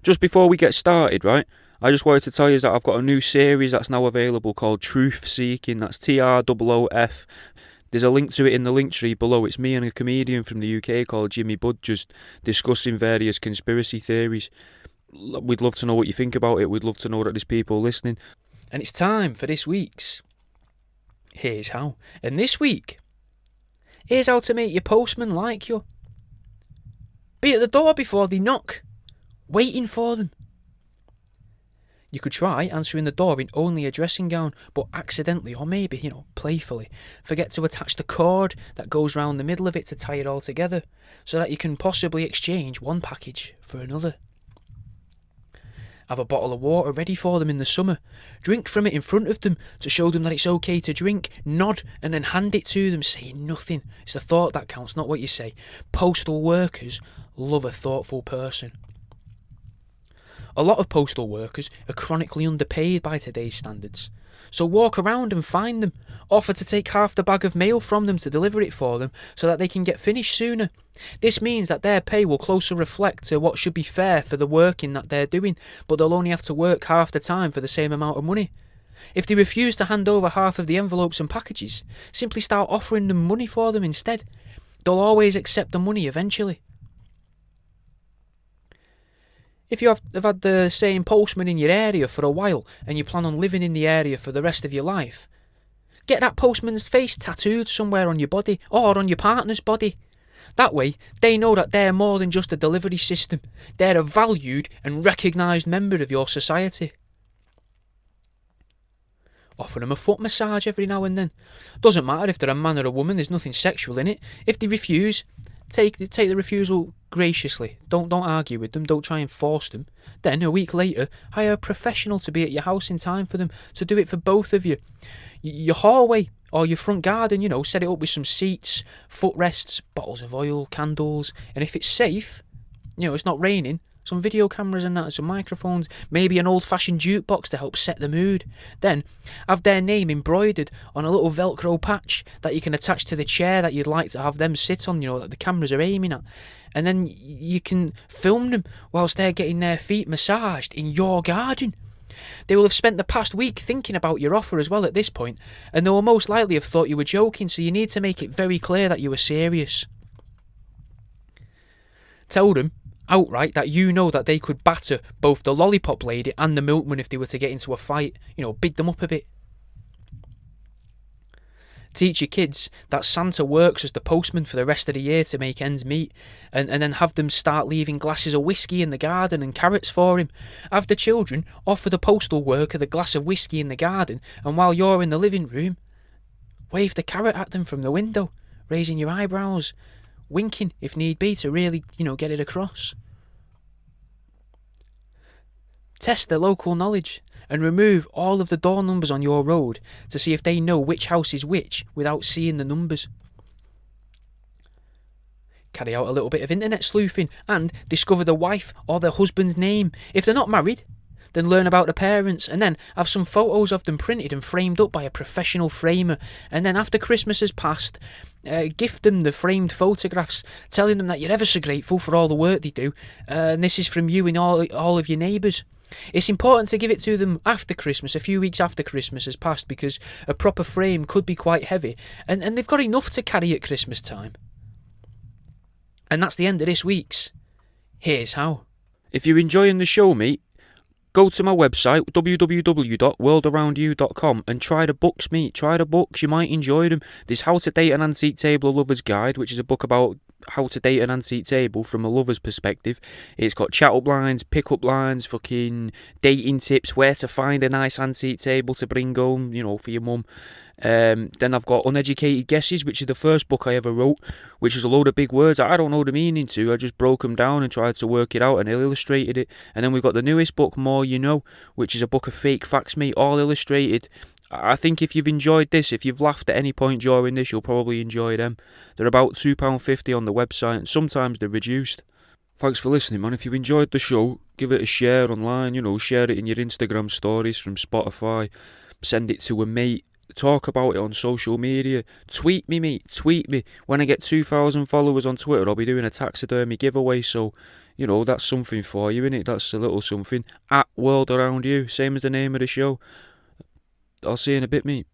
Just before we get started, right, I just wanted to tell you that I've got a new series that's now available called Truth Seeking. That's TROOF. There's a link to it in the link tree below. It's me and a comedian from the UK called Jimmy Budd just discussing various conspiracy theories. We'd love to know what you think about it. We'd love to know that there's people listening. And it's time for this week's Here's How. And this week, here's how to make your postman like you. Be at the door before they knock, waiting for them. You could try answering the door in only a dressing gown, but accidentally, or maybe, playfully, forget to attach the cord that goes round the middle of it to tie it all together, so that you can possibly exchange one package for another. Have a bottle of water ready for them in the summer. Drink from it in front of them to show them that it's okay to drink. Nod and then hand it to them, saying nothing. It's the thought that counts, not what you say. Postal workers love a thoughtful person. A lot of postal workers are chronically underpaid by today's standards. So walk around and find them. Offer to take half the bag of mail from them to deliver it for them so that they can get finished sooner. This means that their pay will closer reflect to what should be fair for the working that they're doing, but they'll only have to work half the time for the same amount of money. If they refuse to hand over half of the envelopes and packages, simply start offering them money for them instead. They'll always accept the money eventually. If you have had the same postman in your area for a while and you plan on living in the area for the rest of your life, get that postman's face tattooed somewhere on your body or on your partner's body. That way, they know that they're more than just a delivery system. They're a valued and recognised member of your society. Offer them a foot massage every now and then. Doesn't matter if they're a man or a woman, there's nothing sexual in it. If they refuse, take the refusal graciously. Don't argue with them, don't try and force them. Then, a week later, hire a professional to be at your house in time for them, to do it for both of you. Your hallway or your front garden, set it up with some seats, footrests, bottles of oil, candles, and if it's safe, it's not raining, some video cameras and that, some microphones, maybe an old-fashioned jukebox to help set the mood. Then, have their name embroidered on a little Velcro patch that you can attach to the chair that you'd like to have them sit on, that the cameras are aiming at. And then you can film them whilst they're getting their feet massaged in your garden. They will have spent the past week thinking about your offer as well at this point, and they will most likely have thought you were joking, so you need to make it very clear that you were serious. Tell them outright that you know that they could batter both the lollipop lady and the milkman if they were to get into a fight. Big them up a bit. Teach your kids that Santa works as the postman for the rest of the year to make ends meet, and then have them start leaving glasses of whiskey in the garden and carrots for him. Have the children offer the postal worker the glass of whiskey in the garden, and while you're in the living room, wave the carrot at them from the window, raising your eyebrows, winking if need be to really, get it across. Test their local knowledge and remove all of the door numbers on your road to see if they know which house is which without seeing the numbers. Carry out a little bit of internet sleuthing and discover the wife or the husband's name. If they're not married, then learn about the parents, and then have some photos of them printed and framed up by a professional framer. And then after Christmas has passed, gift them the framed photographs, telling them that you're ever so grateful for all the work they do, and this is from you and all of your neighbours. It's important to give it to them after Christmas, a few weeks after Christmas has passed, because a proper frame could be quite heavy, and they've got enough to carry at Christmas time. And that's the end of this week's Here's How. If you're enjoying the show, mate, go to my website, www.worldaroundyou.com, and try the books, mate. Try the books, you might enjoy them. There's How to Date an Antique Table, A Lover's Guide, which is a book about how to date an antique table from a lover's perspective. It's got chat-up lines, pick-up lines, fucking dating tips, where to find a nice antique table to bring home, for your mum. Then I've got Uneducated Guesses, which is the first book I ever wrote, which is a load of big words I don't know the meaning to. I just broke them down and tried to work it out and illustrated it. And then we've got the newest book, More You Know, which is a book of fake facts, mate, all illustrated. I think if you've enjoyed this, if you've laughed at any point during this, you'll probably enjoy them. They're about £2.50 on the website, and sometimes they're reduced. Thanks for listening, man. If you enjoyed the show, give it a share online, share it in your Instagram stories from Spotify, send it to a mate, talk about it on social media, tweet me, mate, tweet me. When I get 2,000 followers on Twitter, I'll be doing a taxidermy giveaway, so you know, that's something for you, innit? That's a little something. At World Around You, same as the name of the show. I'll see you in a bit, mate.